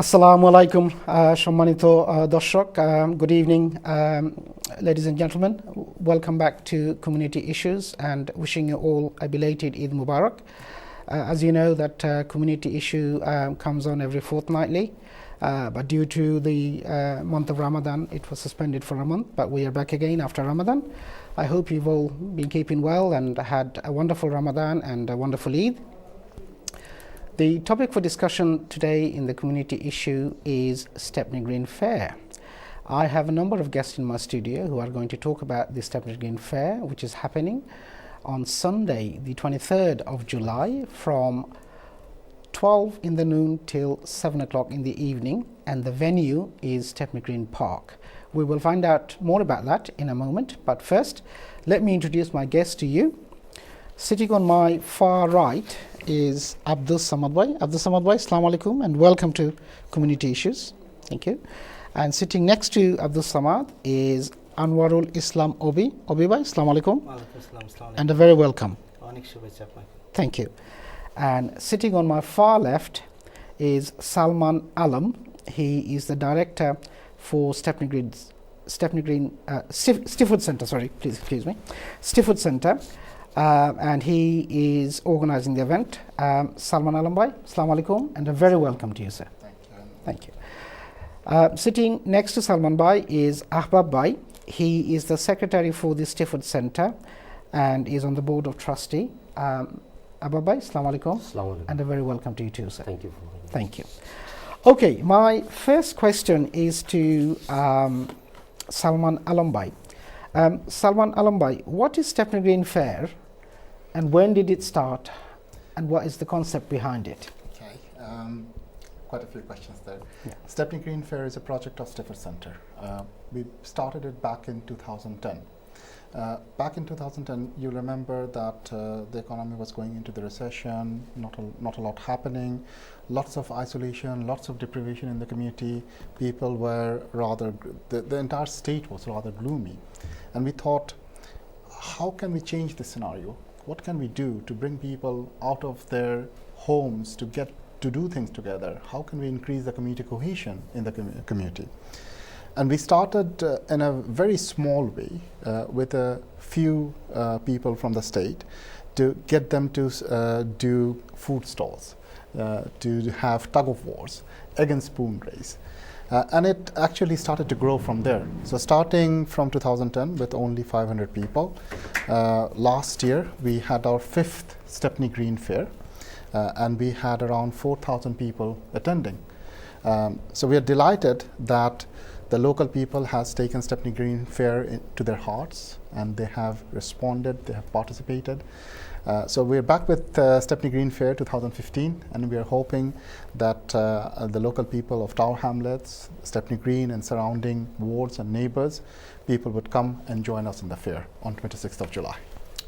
Assalamu alaikum, সম্মানিত দর্শক. Good evening, ladies and gentlemen. Welcome back to Community Issues and wishing you all a belated Eid Mubarak. As you know that Community Issue comes on every fortnightly, but due to the month of Ramadan, it was suspended for a month, but we are back again after Ramadan. I hope you've all been keeping well and had a wonderful Ramadan and a wonderful Eid. The topic for discussion today in the community issue is Stepney Green Fair. I have a number of guests in my studio who are going to talk about the Stepney Green Fair, which is happening on Sunday, the 23rd of July from 12 in the noon till 7 o'clock in the evening, and the venue is Stepney Green Park. We will find out more about that in a moment, but first let me introduce my guest to you. Sitting on my far right is Abdul Samad Bhai. Abdul Samad Bhai, Assalamu alaikum and welcome to Community Issues. Thank you. And sitting next to Abdul Samad is Anwarul Islam Obi. Obi Bhai, Assalamu alaikum. And a very welcome. Thank you. And sitting on my far left is Salman Alam. He is the director for Stifford Centre, please excuse me, Stifford Centre. And he is organizing the event. Salman Alam Bhai, Assalamu alaikum and a very welcome to you, sir. Thank you. Sitting next to Salman Bhai is Ahbab Bhai. He is the secretary for the Stifford Centre and is on the board of trustee. Ahbab Bhai, Assalamu alaikum and a very welcome to you too, sir. Thank you. Thank you. Okay, my first question is to Salman Alam Bhai. Salman Alam Bhai, what is Stepney Green Fair and when did it start and what is the concept behind it? Okay, quite a few questions there. Yeah. Stepney Green Fair is a project of Stifford Centre. We started it back in 2010. Back in 2010, you remember that the economy was going into the recession, not a lot happening, lots of isolation, lots of deprivation in the community. People were rather, the entire state was rather gloomy. And we thought, how can we change this scenario? What can we do to bring people out of their homes to get to do things together? How can we increase the community cohesion in the community? And we started in a very small way with a few people from the state to get them to do food stalls, to have tug of wars, egg and spoon race. And it actually started to grow from there. So starting from 2010 with only 500 people, last year we had our 5th Stepney Green Fair and we had around 4,000 people attending. So we are delighted that the local people has taken Stepney Green Fair to their hearts and they have responded, they have participated. So we're back with Stepney Green Fair 2015 and we are hoping that the local people of Tower Hamlets, Stepney Green and surrounding wards and neighbours, people would come and join us in the fair on 26th of July.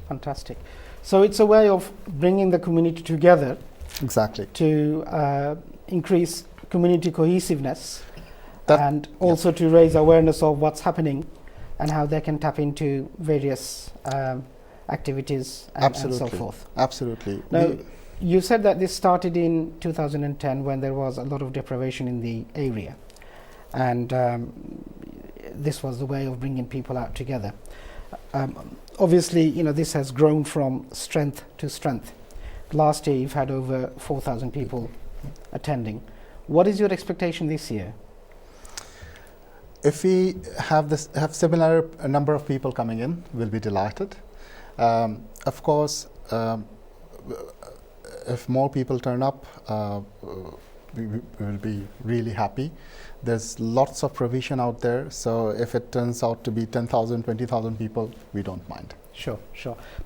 Fantastic. So it's a way of bringing the community together. Exactly. To increase community cohesiveness and also to raise awareness of what's happening and how they can tap into various activities and so forth. Absolutely. Now, you said that this started in 2010 when there was a lot of deprivation in the area, and this was the way of bringing people out together. Obviously, you know, this has grown from strength to strength. Last year, you've had over 4,000 people attending. What is your expectation this year? If we have similar number of people coming in, we'll be delighted. Of course, if more people turn up, we will be really happy. There's lots of provision out there, so if it turns out to be 10,000, 20,000 people, we don't mind. Sure.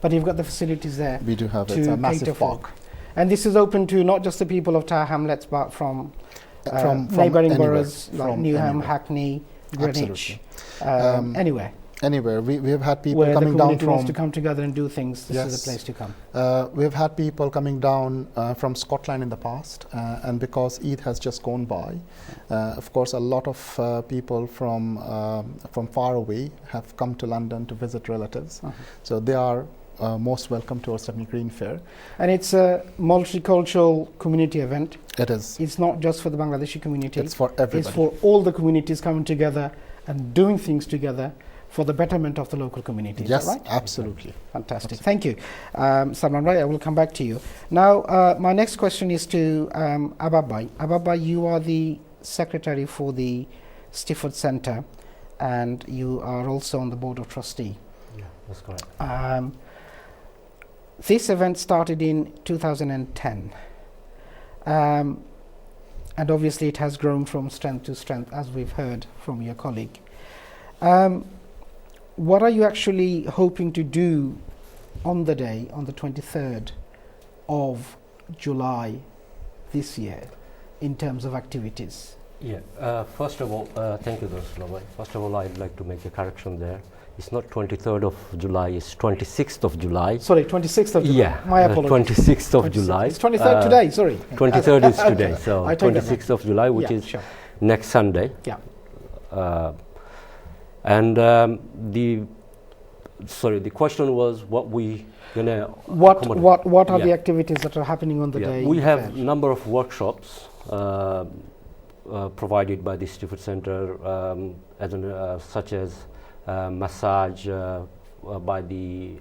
But you've got the facilities there. We do have it's a massive park. And this is open to not just the people of Tower Hamlets, but from neighbouring boroughs like Newham, Hackney, Greenwich, anywhere. Anywhere. We have had people where coming the down community from wants to come together and do things. This is a place to come. We have had people coming down from Scotland in the past, and because Eid has just gone by, of course, a lot of people from far away have come to London to visit relatives. So they are most welcome to our Stepney Green Fair. And it's a multicultural community event. It is. It's not just for the Bangladeshi community. It's for everybody. It's for all the communities coming together and doing things together for the betterment of the local community. Yes, Is that right? absolutely. Fantastic. Thank you. Salman Rai, I will come back to you. Now, my next question is to Ababbai. Ababbai, you are the secretary for the Stifford Centre and you are also on the board of trustee. Yeah, that's correct. This event started in 2010. And obviously it has grown from strength to strength, as we've heard from your colleague. What are you actually hoping to do on the day, on the 23rd of July this year, in terms of activities? Yeah, first of all, thank you, Dr. First of all, I'd like to make a correction there. It's not 23rd of July, it's 26th of July. Sorry, 26th of July. Yeah, My apologies. 26th of July. It's 23rd today, sorry. 23rd is today, so I take that 26th of July, which Yeah, is sure. next Sunday. Yeah. And the question was what we gonna What are Yeah. the activities that are happening on the day? We have there? number of workshops provided by the Stifford Centre, such as massage by the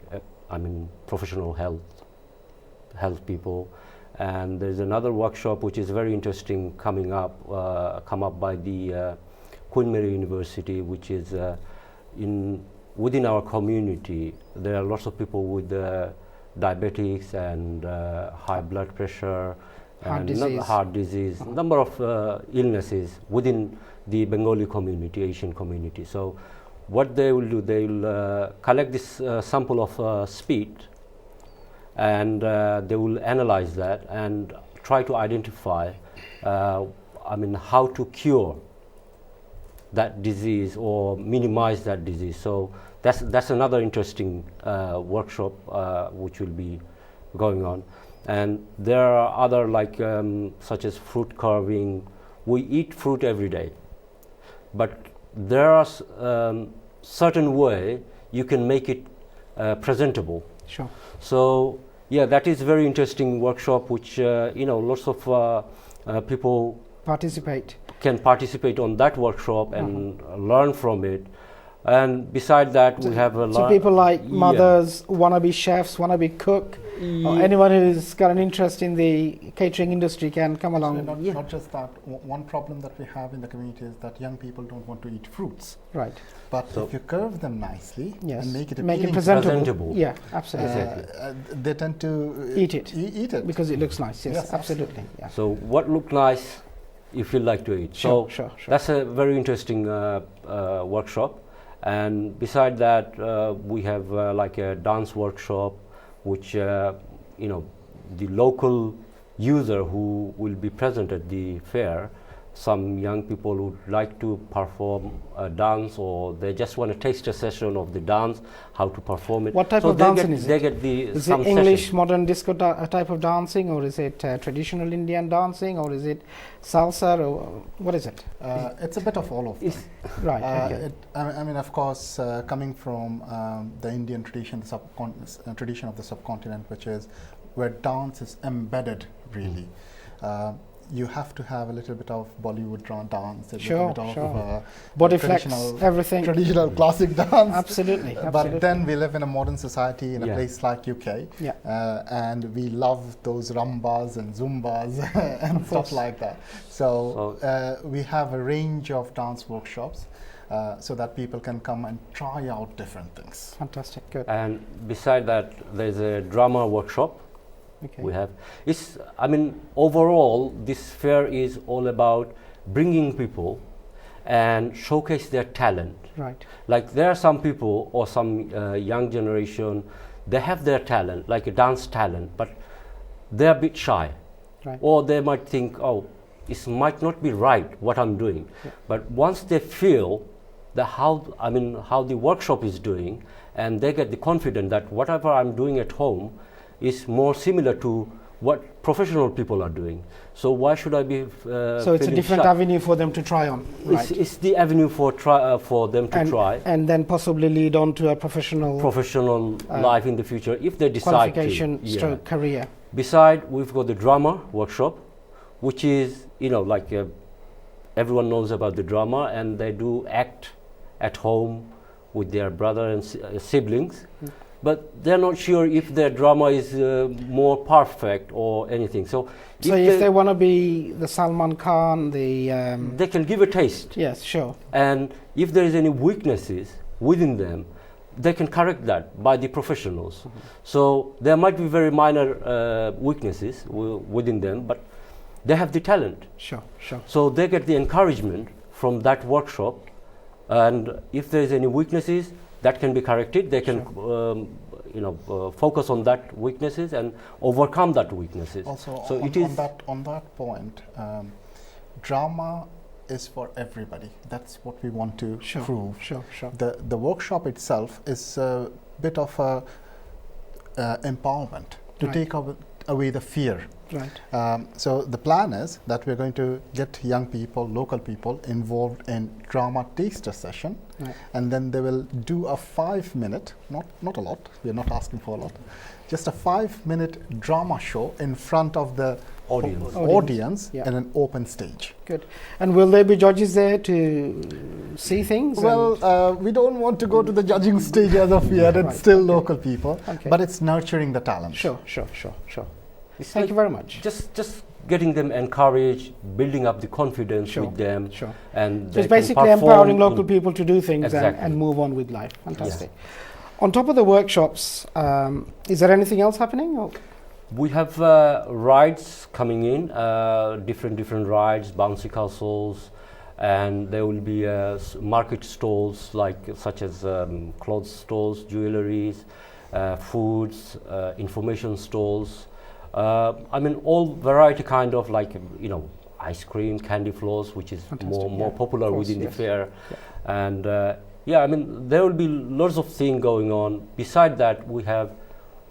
professional health people, and there's another workshop which is very interesting come up by the Queen Mary University, which is within our community. There are lots of people with diabetics and high blood pressure, heart disease, number of illnesses within the Bengali community, Asian community. So what they will do, they will collect this sample of spit, and they will analyze that and try to identify how to cure that disease or minimize that disease. So that's another interesting workshop which will be going on. And there are other such as fruit carving. We eat fruit every day, but there are certain way you can make it presentable. Sure. So yeah, that is very interesting workshop which lots of people can participate on that workshop and learn from it. And beside that, we have a lot. So people like mothers, wannabe chefs, wannabe cook, or anyone who's got an interest in the catering industry can come along. Not just that. One problem that we have in the community is that young people don't want to eat fruits. Right. But if you curve them nicely and make it presentable. Yeah, absolutely. They tend to eat it. Eat it because it looks nice. Yes, absolutely. Yeah. So what look nice, you feel like to eat. Sure. That's a very interesting workshop. And beside that, we have like a dance workshop, which the local user who will be present at the fair. Some young people would like to perform a dance, or they just want to taste a session of the dance, how to perform it. What type of dancing is it? They get is it English modern disco type of dancing, or is it traditional Indian dancing, or is it salsa, or what is it? It's a bit of all of them. Right. Okay. Of course, coming from the Indian tradition, the tradition of the subcontinent, which is where dance is embedded, really. You have to have a little bit of Bollywood dance, a little bit of body flex, everything. Traditional classic dance. Absolutely. But then we live in a modern society in a place like UK, and we love those rumbas and zumbas and stuff like that. So we have a range of dance workshops so that people can come and try out different things. Fantastic, good. And beside that, there's a drama workshop. We have. Overall, this fair is all about bringing people and showcase their talent. Right. Like there are some people or some young generation, they have their talent, like a dance talent, but they're a bit shy. Right. Or they might think, oh, it might not be right what I'm doing. Yeah. But once they feel how the workshop is doing, and they get the confidence that whatever I'm doing at home is more similar to what professional people are doing. So why should I be so it's a different avenue for them to try on, right? It's the avenue for them to try. And then possibly lead on to a professional life in the future if they decide qualification to. Career. Beside, we've got the drama workshop, which is, like everyone knows about the drama, and they do act at home with their brother and siblings, but they're not sure if their drama is more perfect or anything. So if they want to be the Salman Khan, they can give a taste. Yes, sure. And if there is any weaknesses within them, they can correct that by the professionals. So there might be very minor weaknesses within them, but they have the talent. Sure. So they get the encouragement from that workshop, and if there is any weaknesses, that can be corrected. They can, focus on that weaknesses and overcome that weaknesses. Also, so on that point, drama is for everybody. That's what we want to prove. Sure. The workshop itself is a bit of a empowerment to take away the fear. Right. So the plan is that we're going to get young people, local people involved in drama taster session, and then they will do a 5-minute, not a lot, we're not asking for a lot, just a 5-minute drama show in front of the audience in an open stage. Good. And will there be judges there to see things? Well, we don't want to go to the judging stage as of yet. It's still local people, but it's nurturing the talent. Sure. Thank you very much. Just getting them encouraged, building up the confidence with them. Sure. And so it's basically empowering local people to do things exactly. and move on with life. Fantastic. Yes. On top of the workshops, is there anything else happening? Or? We have rides coming in, different rides, bouncy castles, and there will be market stalls such as clothes stores, jewelries, foods, information stalls. All variety kind of ice cream, candy floors, which is more popular within the fair. Yeah. And there will be lots of things going on. Beside that, we have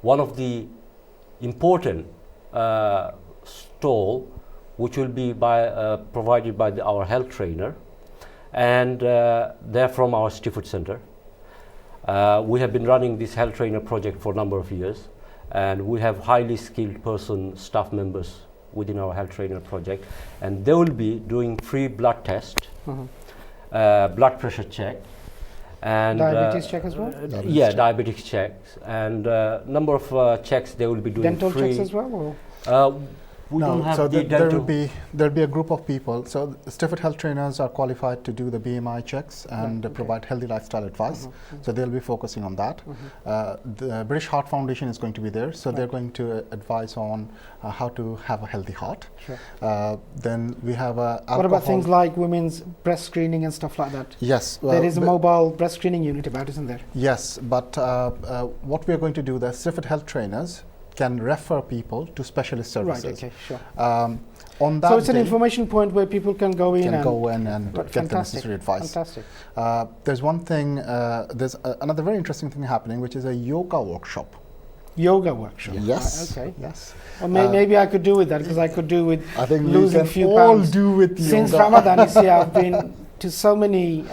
one of the important stall, which will be provided by our health trainer, and they're from our Stifford Centre. We have been running this health trainer project for a number of years, and we have highly skilled staff members within our health trainer project, and they will be doing free blood test, blood pressure check, and diabetes check as well. Diabetes checks, and number of checks they will be doing. Dental free. checks as well. Or? We don't have there'll be a group of people. So Stifford health trainers are qualified to do the BMI checks and provide healthy lifestyle advice. So they'll be focusing on that. The British Heart Foundation is going to be there, so they're going to advise on how to have a healthy heart. Sure. Then we have what about things like women's breast screening and stuff like that? Yes, there is a mobile breast screening unit about, isn't there? Yes, but what we are going to do, the Stifford health trainers can refer people to specialist services. Right, okay, sure. On that so it's an information point where people can go in and get the necessary advice. Fantastic. There's one thing, there's another very interesting thing happening, which is a yoga workshop. Yoga workshop? Yes. Okay. Yes. Well, maybe I could do with that, because I could do with I think losing a few all pounds. do with Since yoga. Ramadan, you see, I've been to so many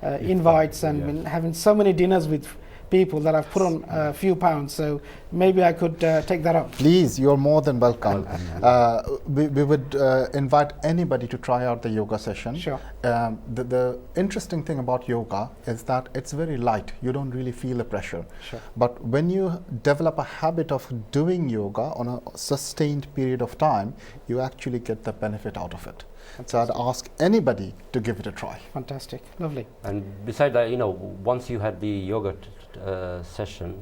invites and been having so many dinners with people that I've put on a few pounds, so maybe I could take that up. Please, you're more than welcome. We would invite anybody to try out the yoga session. Sure. The interesting thing about yoga is that it's very light. You don't really feel the pressure. Sure. But when you develop a habit of doing yoga on a sustained period of time, you actually get the benefit out of it. Fantastic. So I'd ask anybody to give it a try. Fantastic. Lovely. And besides that, once you had the yoga session,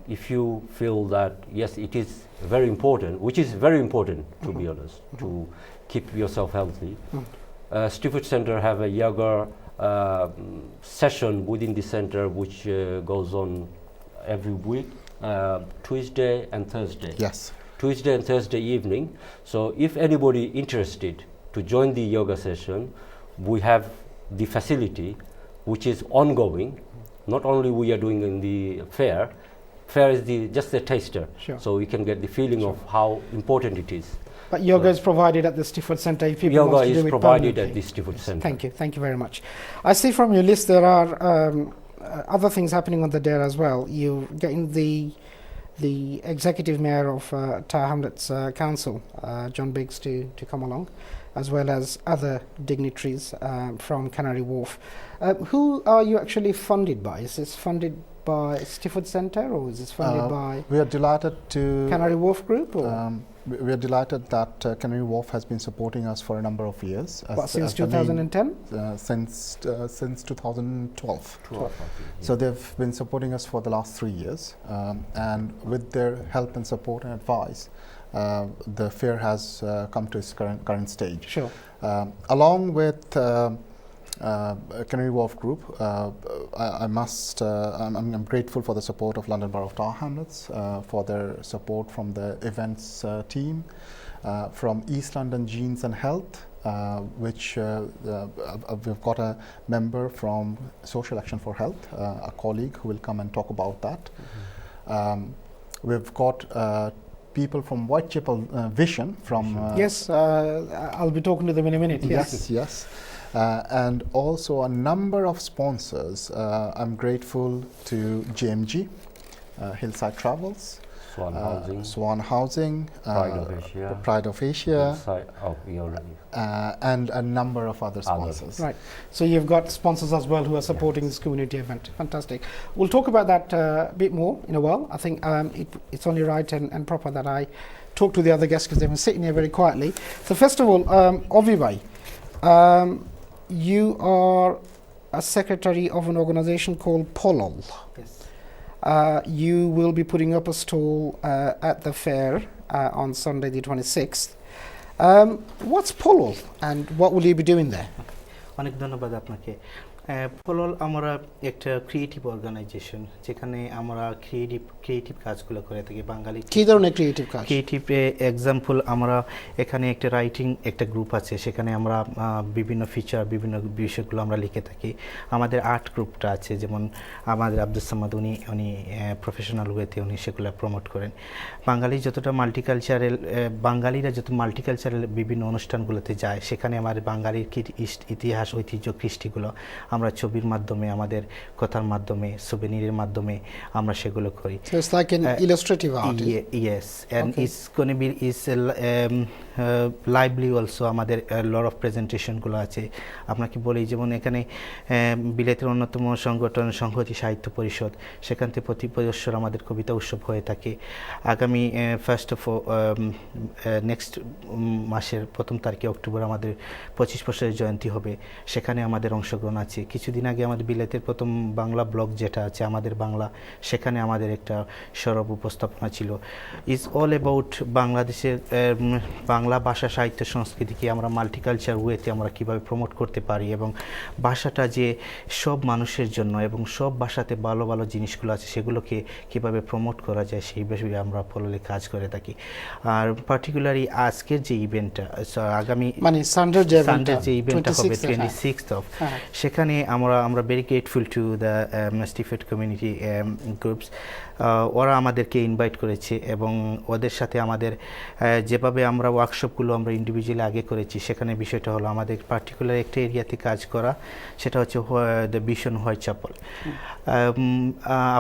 if you feel that yes, it is very important, which is very important to be honest, to keep yourself healthy. Stifford Centre have a yoga session within the centre, which goes on every week, Tuesday and Thursday. Yes. Tuesday and Thursday evening. So if anybody interested to join the yoga session, we have the facility which is ongoing. Not only we are doing in the fair is just a taster. Sure. So we can get the feeling of how important it is. But yoga is provided at the Stifford Centre if people Yoga want to do is it provided permanently. at the Stifford Centre. Thank you very much. I see from your list there are other things happening on the day as well. You're getting the the executive mayor of Tower Hamlets Council, John Biggs, to come along, as well as other dignitaries from Canary Wharf. Who are you actually funded by? Is this funded by Stifford Centre, or is this funded by We are delighted to Canary Wharf Group? Or we are delighted that Canary Wharf has been supporting us for a number of years. since as the main- 2010? since 2012. 12. So they've been supporting us for the last 3 years, and with their help and support and advice, the fair has come to its current stage. Sure. Along with Canary Wharf Group, I'm grateful for the support of London Borough of Tower Hamlets, for their support from the events team, from East London Genes and Health, which we've got a member from Social Action for Health, a colleague who will come and talk about that. We've got people from Whitechapel Vision from Yes, I'll be talking to them in a minute. yes. And also a number of sponsors. I'm grateful to JMG, Hillside Travels, Swan Housing, Swan Housing, Pride of Asia, Pride of Asia, Inside, we already. and a number of other sponsors. Right. So you've got sponsors as well who are supporting this community event. Fantastic. We'll talk about that a bit more in a while. I think it's only right and proper that I talk to the other guests because they've been sitting here very quietly. So first of all, Ovibhai, you are a secretary of an organization called Polol. Yes. You will be putting up a stall at the fair on Sunday the 26th. What's Polol and what will you be doing there? অনেক ধন্যবাদ আপনাকে। পলল আমরা একটা creative organisation যেখানে আমরা creative কাজগুলো করে থাকি বাঙালি কি ধরনের ক্রিয়েটিভ কাজ? ক্রিয়েটিভ এক্সাম্পল আমরা এখানে একটা রাইটিং একটা গ্রুপ আছে সেখানে আমরা বিভিন্ন ফিচার বিভিন্ন বিষয়গুলো আমরা লিখে থাকি। আমাদের আর্ট গ্রুপটা আছে যেমন আমাদের আব্দুল সামাদ উনি প্রফেশনাল ওয়েতে উনি সেগুলো প্রমোট করেন। বাঙালিরা যত মাল্টিকালচারাল বিভিন্ন অনুষ্ঠানগুলোতে যায় সেখানে আমাদের বাঙালির ইতিহাস ঐতিহ্য কৃষ্টিগুলো আমরা ছবির মাধ্যমে আমাদের কথার মাধ্যমে সুভেনিরের মাধ্যমে আমরা সেগুলো করি। So it's like an illustrative art. Yes, and Okay. it's going to be lively also আমাদের লট অফ প্রেজেন্টেশনগুলো আছে। আপনাকে বলি যেমন এখানে বিলেতের অন্যতম সংগঠন সংহতি সাহিত্য পরিষদ সেখান থেকে প্রতি বছর আমাদের কবিতা উৎসব হয়ে থাকে। আগামী নেক্সট মাসের 1 তারিখে অক্টোবর আমাদের 25 বছরের জয়ন্তী হবে, সেখানে আমাদের অংশগ্রহণ আছে। কিছুদিন আগে আমাদের বিলেতের প্রথম বাংলা ব্লগ যেটা আছে আমাদের বাংলা, সেখানে আমাদের একটা সরব উপস্থাপনা ছিল। ইজ অল অ্যাবাউট বাংলাদেশের বাংলা ভাষা সাহিত্য সংস্কৃতিকে আমরা মাল্টিকালচার ওয়েতে আমরা কীভাবে প্রমোট করতে পারি এবং ভাষাটা যে সব মানুষের জন্য এবং সব ভাষাতে ভালো ভালো জিনিসগুলো আছে সেগুলোকে কীভাবে প্রমোট করা যায় সেই বিষয়ে আমরা পললে কাজ করে থাকি। আর পার্টিকুলারলি আজকের যে ইভেন্টটা আগামী মানে সানডে যে ইভেন্টটা হবে 26th অফ, সেখানে আমরা ভেরি গ্রেটফুল টু দ্য স্টিফেড কমিউনিটি গ্রুপস। ওরা আমাদেরকে ইনভাইট করেছে এবং ওদের সাথে আমাদের যেভাবে আমরা ওয়ার্কশপগুলো আমরা ইন্ডিভিজুয়ালি আগে করেছি সেখানে বিষয়টা হলো আমাদের পার্টিকুলার একটা এরিয়াতে কাজ করা, সেটা হচ্ছে দ্য ভিশন হোয়াইটচ্যাপেল।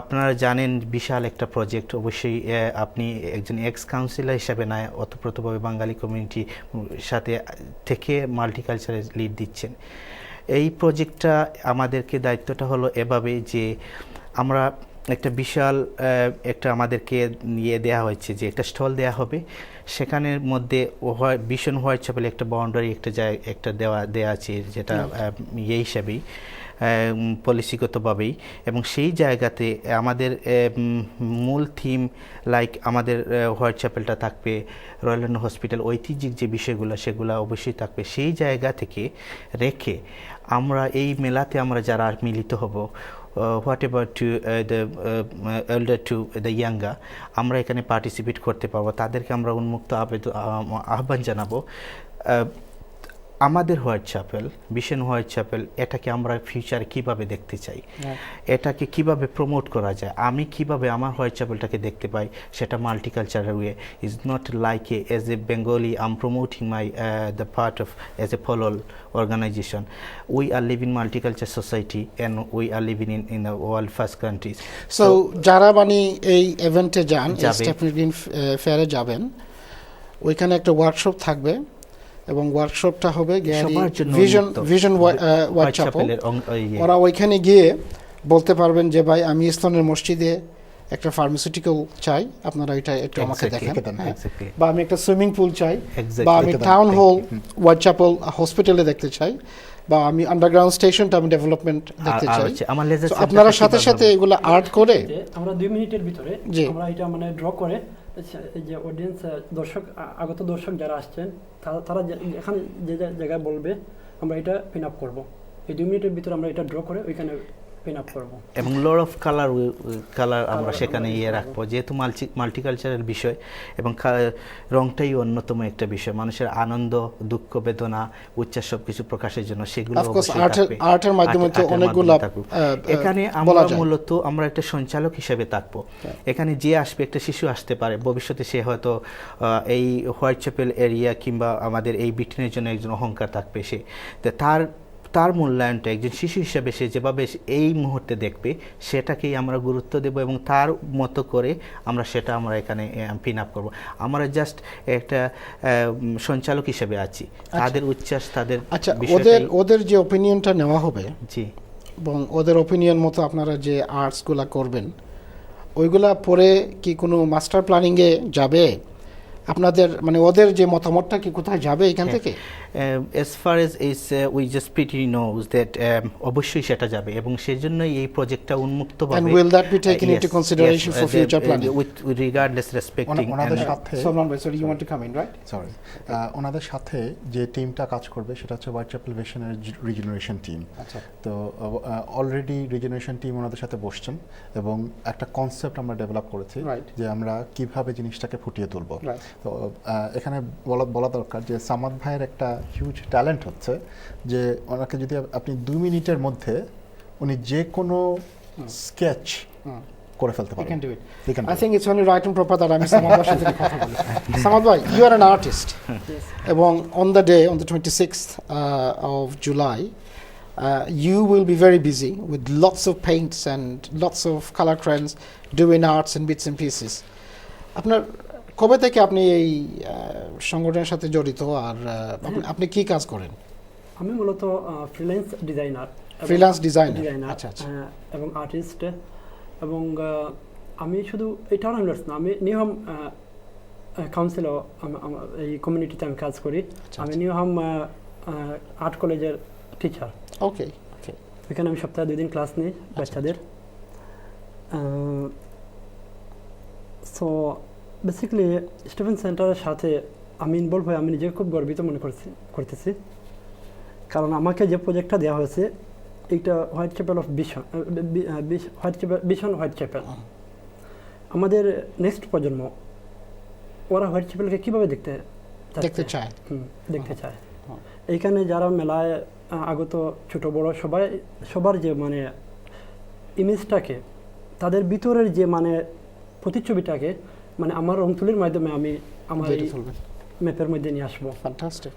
আপনারা জানেন বিশাল একটা প্রজেক্ট, অবশ্যই আপনি একজন এক্স কাউন্সিলর হিসাবে না অতপ্রতভাবে বাঙালি কমিউনিটি সাথে থেকে মাল্টিকালচারে লিড দিচ্ছেন। এই প্রজেক্টটা আমাদেরকে দায়িত্বটা হলো এভাবে যে আমরা একটা বিশাল আমাদেরকে দেওয়া হয়েছে যে একটা স্টল দেওয়া হবে, সেখানের মধ্যে ভিশন হোয়াইটচ্যাপেল একটা বাউন্ডারি একটা দেওয়া আছে যেটা হিসাবেই পলিসিগতভাবেই, এবং সেই জায়গাতে আমাদের মূল থিম লাইক আমাদের হোয়াইটচ্যাপেলটা থাকবে, রয়্যাল লন্ডন হসপিটাল ঐতিহ্যিক যে বিষয়গুলো সেগুলো অবশ্যই থাকবে। সেই জায়গা থেকে রেখে আমরা এই মেলাতে আমরা যারা মিলিত হব whatever to the elder to the younger, আমরা এখানে পার্টিসিপেট করতে পারবো, তাদেরকে আমরা উন্মুক্ত আহ্বান জানাবো। আমাদের White Chapel, vision White Chapel, এটাকে আমরা ফিউচারে কিভাবে দেখতে চাই, এটাকে কিভাবে প্রমোট করা যায়, আমি কিভাবে আমার হোয়াইট চ্যাপেলটাকে দেখতে পাই, সেটা multicultural way. Is not like as a Bengali I am promoting my the part of as a Polol organization. We are living multicultural society and we are living in the world first countries. So যারা মানে এই ইভেন্টে যান, যাবে। Stephanie green ফেয়ারে যাবেন, ওইখানে একটা workshop থাকবে এবং ওয়ার্কশপটা হবে সবার জন্য ভিশন উন্মুক্ত। Vision white Whitechapel. চ্যাপেলের ওরা ওইখানে গিয়ে বলতে পারবেন যে ভাই আমি ইসলামের মসজিদে একটা ফার্মাসিউটিক্যাল চাই, আপনারা এটা একটু আমাকে দেখেন, হ্যাঁ। Exactly. বা আমি একটা সুইমিং পুল চাই, Exactly. বা আমি Exactly. টাউন হল হুম। হোয়াইটচ্যাপেল হসপিটালে দেখতে চাই, বা আমি আন্ডারগ্রাউন্ড স্টেশনটা আমি ডেভেলপমেন্ট দেখতে আর চাই। হচ্ছে আমার লেজার So আপনারা সাথে সাথে এগুলো আর্ট করে আমরা 2 মিনিটের ভিতরে জি। আমরা এটা মানে ড্র করে এই যে অডিয়েন্স দর্শক আগত দর্শক যারা আসছেন তারা এখানে যে জায়গায় বলবে আমরা এটা পিন আপ করবো। এই 2 মিনিটের ভিতরে আমরা এটা ড্র করে ওইখানে পিন আপ করবো। এবং লড অফ কালার আমরা Colour সেখানে আমরা ইয়ে use রাখবো, যেহেতু মাল্টিকালচারাল বিষয় এবং রংটাই অন্যতম একটা বিষয়, মানুষের আনন্দ, দুঃখ, বেদনা, উচ্ছ্বাস সব কিছু প্রকাশের জন্য সেগুলো অফকোর্স অবশ্যই থাকবে। আর্টের মাধ্যমে তো আর্টের অনেকগুলো মাধ্যমে থাকুক। এখানে আমরা মূলত আমরা একটা সঞ্চালক হিসেবে থাকবো। এখানে যে আসবে, একটা শিশু আসতে পারে, ভবিষ্যতে সে হয়তো এই হোয়াইট চ্যাপেল এরিয়া কিংবা আমাদের এই ব্রিটেনের জন্য একজন অহংকার থাকবে, সে তো তার মূল্যায়নটা একজন শিশু হিসেবে সে যেভাবে এই মুহূর্তে দেখবে সেটাকেই আমরা গুরুত্ব দেব এবং তার মতো করে আমরা এখানে পিন আপ করবো। আমরা জাস্ট একটা সঞ্চালক হিসেবে আছি, তাদের উচ্ছ্বাস, তাদের আচ্ছা, বিষয়টাই- ওদের যে ওপিনিয়নটা নেওয়া হবে জি এবং ওদের ওপিনিয়ন মতো আপনারা যে আর্টসগুলা করবেন, ওইগুলা পরে কি কোনো মাস্টার প্ল্যানিংয়ে যাবে আপনাদের, মানে ওদের যে মতামতটা কি কোথায় যাবে এখান থেকে? as far as is we just pretty knows that অবশ্যই সেটা যাবে এবং সেজন্যই এই প্রজেক্টটা উন্মুক্তভাবে And will that be taken into consideration for future planning? with regardless respecting ওনাদের and- সাথে Salman bhai, sorry, you want to come in, right? Sorry ওনাদের সাথে যে টিমটা কাজ করবে সেটা হচ্ছে হোয়াইট চ্যাপেল ভিশনের রিজেনারেশন টিম। আচ্ছা, তো অলরেডি রিজেনারেশন টিম ওনাদের সাথে বসছেন এবং একটা কনসেপ্ট আমরা ডেভেলপ করেছি Right. যে আমরা কিভাবে জিনিসটাকে ফুটিয়ে তুলব। Right. তো এখানে বলা দরকার যে সামাদ ভাইয়ের একটা হিউজ ট্যালেন্ট হচ্ছে যে ওনাকে যদি আপনি 2 মিনিটের মধ্যে উনি যে কোনো স্কেচ করে ফেলতে you can পারেন। do it. He can do I it. think it's only right and proper that আমি সামাদ ভাইয়ের সাথে কথা বলি। সামাদ ভাই, you are an artist এবং on the day, on the 26th of July, you will be very busy with lots of paints and lots of color crayons doing arts and bits and pieces. আপনার কবে থেকে আপনি এই সংগঠনের সাথে জড়িত, আর আপনি কি কাজ করেন? আমি মূলত ফ্রিল্যান্স ডিজাইনার, Freelance designer? আচ্ছা, আচ্ছা। এবং আর্টিস্ট, এবং আমি শুধু এই টাউনহামলেটস না, আমি নিউহাম কাউন্সিলও এই কমিউনিটিতে আমি কাজ করি। আচ্ছা, আমি নিউহাম আর্ট কলেজের টিচার। ওকে, ওকে। এখানে আমি সপ্তাহে 2 দিন ক্লাস নিই বাচ্চাদের। সো বেসিক্যালি স্টিফেন সেন্টারের সাথে আমি ইনভলভ হয়ে আমি নিজেকে খুব গর্বিত মনে করতেছি, কারণ আমাকে যে প্রজেক্টটা দেওয়া হয়েছে এইটা White Chapel of vision White Chapel. আমাদের নেক্সট প্রজন্ম ওরা হোয়াইট চ্যাপেলকে কীভাবে দেখতে চায়। দেখতে চায়। এইখানে যারা মেলায় আগত ছোট বড় সবার যে মানে ইমেজটাকে, তাদের ভিতরের যে মানে প্রতিচ্ছবিটাকে মানে আমার রং তুলির মাধ্যমে আমি আমার এই ম্যাপের মধ্যে নিয়ে আসবো। ফ্যান্টাস্টিক।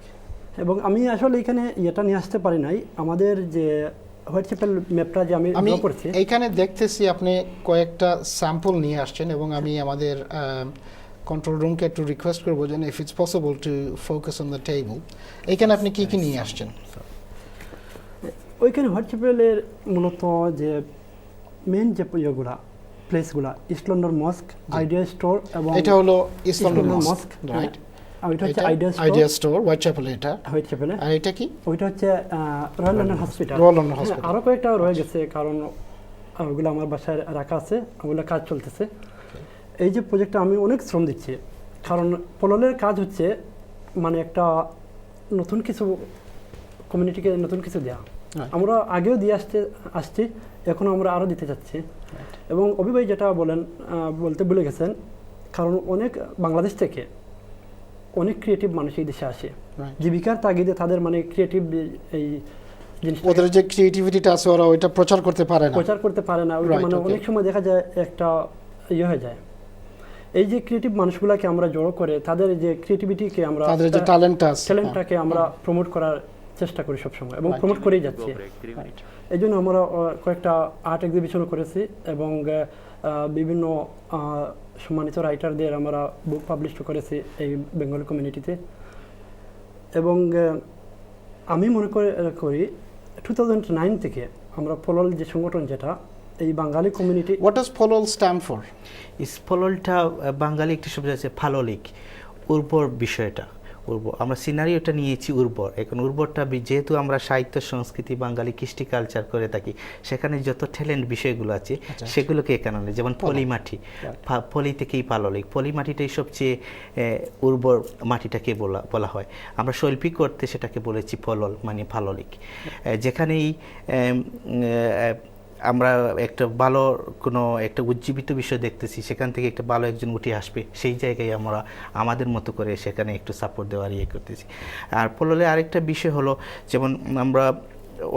এবং আমি আসলে এখানে এটা নিয়ে আসতে পারি নাই, আমাদের যে হোয়াইট চ্যাপেল ম্যাপটা যে আমি ড্র করছি এইখানে দেখতেছি আপনি কয়েকটা স্যাম্পল নিয়ে আসছেন এবং আমি আমাদের কন্ট্রোল রুমকে একটু রিকোয়েস্ট করবো যেন if it's possible to focus on the table. এইখানে আপনি কি কি নিয়ে আসছেন? ওইখানে হোয়াইট চ্যাপেলের মূলত যে মেন যে ইয়েগুলা প্লেসগুলা, ইস্ট লন্ডন মস্ক, আইডিয়া স্টোর, এবং এটা হলো ইস্ট লন্ডন লন্ডন মস্ক, রাইট? ওইটা হচ্ছে আইডিয়া স্টোর হোয়াইট চ্যাপেল, এটা হোয়াইট চ্যাপেলে। আর এটা কি? ওইটা হচ্ছে royal London hospital. Royal London hospital. আরও কয়েকটা রয়ে গেছে, কারণ ওগুলো আমার বাসায় রাখা আছে, ওগুলো কাজ চলতেছে। এই যে প্রজেক্টটা আমি অনেক শ্রম দিচ্ছি, কারণ পললের কাজ হচ্ছে মানে একটা নতুন কিছু কমিউনিটিকে নতুন কিছু দেওয়া। আমরা আগেও দিয়ে আসছি, এখন আমরা আরও দিতে চাচ্ছি। এবং অভিভাই যেটা বলতে ভুলে গেছেন, কারণ অনেক বাংলাদেশ থেকে অনেক ক্রিয়েটিভ মানুষ এই দেশে আসে, Right. জীবিকার তাগিদে তাদের মানে ক্রিয়েটিভ এই জিনিসটা ওদের যে ক্রিয়েটিভিটিটা আছে ওরা ওইটা প্রচার করতে পারে না। প্রচার করতে পারে না, ওইটা Right, মানে okay. অনেক সময় দেখা যায় একটা ইয়ে হয়ে যায়। এই যে ক্রিয়েটিভ মানুষগুলোকে আমরা জড়ো করে তাদের যে ক্রিয়েটিভিটিকে আমরা তাদের যে ট্যালেন্টটা আছে, ট্যালেন্টটাকে আমরা প্রমোট করার চেষ্টা করি সবসময় এবং Right. প্রমোট করেই যাচ্ছি। এই জন্য আমরা কয়েকটা আর্ট এক্সিবিশনও করেছি এবং বিভিন্ন সম্মানিত রাইটারদের আমরা বুক পাবলিশ করেছি এই বেঙ্গলি কমিউনিটিতে। এবং আমি মনে করি 2009 থেকে আমরা পলল যে সংগঠন যেটা এই Bangali community. What does Polol stand for? স্পললটা বাঙালি একটি শব্দ আছে ফাললিক, উর্বর বিষয়টা উর্বর। আমরা সিনারিওটা নিয়েছি উর্বর। এখন উর্বরটা যেহেতু আমরা সাহিত্য সংস্কৃতি বাঙালি কৃষ্টি কালচার করে থাকি, সেখানে যত ট্যালেন্ট বিষয়গুলো আছে সেগুলোকে এখানে আনে। যেমন পলিমাটি, পলি থেকেই পাললিক, পলিমাটিটাই সবচেয়ে উর্বর মাটিটাকে বলা হয়। আমরা শৈল্পিক করতে সেটাকে বলেছি পলল মানে ফাললিক। যেখানেই আমরা একটা ভালো কোনো একটা উজ্জীবিত বিষয় দেখতেছি, সেখান থেকে একটা ভালো একজন উঠে আসবে, সেই জায়গায় আমরা আমাদের মতো করে সেখানে একটু সাপোর্ট দেওয়ার ইয়ে করতেছি। আর পললে আরেকটা বিষয় হলো, যেমন আমরা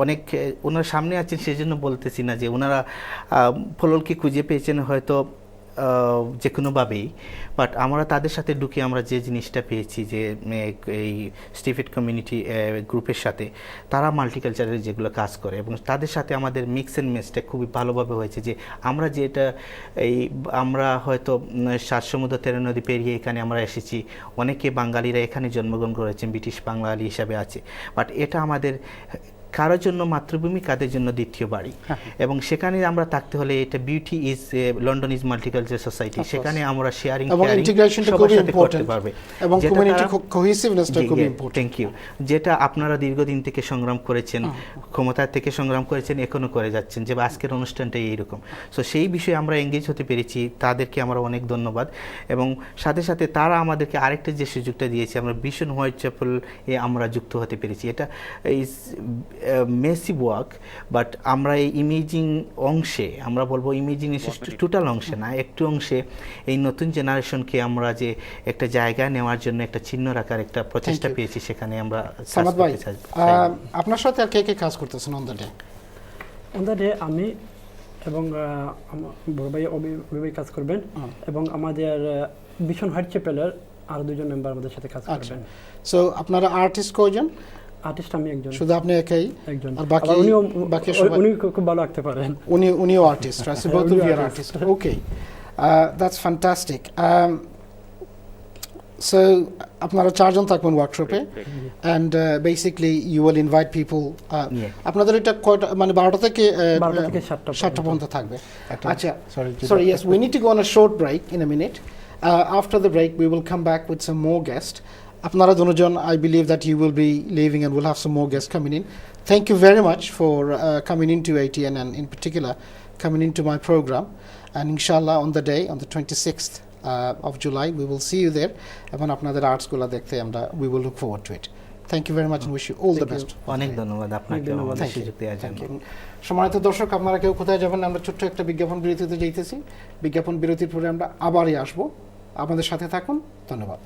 অনেক ওনার সামনে আছেন সেজন্য বলতেছি না যে ওনারা পললকে খুঁজে পেয়েছেন হয়তো যে কোনোভাবেই, বাট আমরা তাদের সাথে ঢুকে আমরা যে জিনিসটা পেয়েছি যে এই স্টিফেড কমিউনিটি গ্রুপের সাথে তারা মাল্টিকালচারের যেগুলো কাজ করে এবং তাদের সাথে আমাদের মিক্স অ্যান্ড ম্যাচটা খুবই ভালোভাবে হয়েছে। যে আমরা যেটা আমরা হয়তো 7 সমুদ্র 13 নদী পেরিয়ে এখানে আমরা এসেছি, অনেকে বাঙালিরা এখানে জন্মগ্রহণ করেছেন, ব্রিটিশ বাঙালি হিসাবে আছে, বাট এটা আমাদের কারোর জন্য মাতৃভূমি, কাদের জন্য দ্বিতীয় বাড়ি। এবং সেখানে আমরা থাকতে হলে এটা beauty is London is multicultural society, সেখানে আমরা শেয়ারিং এবং ইন্টিগ্রেশনটা খুবই ইম্পর্টেন্ট পারবে এবং কমিউনিটি কোহেসিভনেসটা খুবই ইম্পর্টেন্ট। Thank you. যেটা আপনারা দীর্ঘদিন থেকে সংগ্রাম করেছেন, ক্ষমতা থেকে সংগ্রাম করেছেন, এখনো করে যাচ্ছেন, যে আজকের অনুষ্ঠানটাই এইরকম। সো সেই বিষয়ে আমরা এঙ্গেজ হতে পেরেছি, তাদেরকে আমরা অনেক ধন্যবাদ। এবং সাথে সাথে তারা আমাদেরকে আরেকটা যে সুযোগটা দিয়েছে, আমরা ভিশন হোয়াইট চ্যাপেল এ আমরা যুক্ত হতে পেরেছি। এটা ইজ মেসিভ ওয়ার্ক, বাট আমরা এই ইমেজিং অংশে, আমরা বলবো ইমেজিং টোটাল অংশে না, একটু অংশে এই নতুন জেনারেশনকে আমরা যে একটা জায়গা নেওয়ার জন্য একটা চিহ্ন রাখার একটা প্রচেষ্টা পেয়েছি, সেখানে আমরা সামাদ ভাই, আপনার সাথে আর কে কে কাজ করতেছেন on the day? On the day আমি এবং আমার বড় ভাই অবি কাজ করবেন এবং আমাদের ভিশন হোয়াইট চ্যাপেলের আরো 2 জন মেম্বার আমাদের সাথে কাজ করবেন। সো আপনারা আর্টিস্ট কয়জন? আর্টিস্ট আমি একজন। শুধু আপনি একাই? একজন। আর বাকি সবাই? উনি খুব ভালো আঁকতে পারেন। উনিও artist, right? So both of you are artists. Okay. That's fantastic. So আপনারা 4 জন থাকবেন ওয়ার্কশপে, and basically you will invite people. আপনাদের এটা কয়টা, মানে 12টা থেকে 7টা পর্যন্ত থাকবে? আচ্ছা, sorry, yes, we need to go on a short break in a minute. After the break we will come back with some more guests. আপনারা দুজন, I believe that you will be leaving and we'll have some more guests coming in. Thank you very much for coming into ATN and in particular coming into my program. And inshallah on the day, on the 26th of July, we will see you there. এবং আপনাদের আর্টসগুলো দেখতে আমরা we will look forward to it. Thank you very much and wish you all the best. অনেক ধন্যবাদ আপনাকে আমাদের সুযোগ দেওয়ার জন্য। সম্মানিত দর্শক, আপনারা কেউ কোথায় যাবেন না, আমরা ছোট্ট একটা বিজ্ঞাপন বিরতিতে যাইতেছি। বিজ্ঞাপন বিরতির পরে আমরা আবারই আসবো, আমাদের সাথে থাকুন। ধন্যবাদ।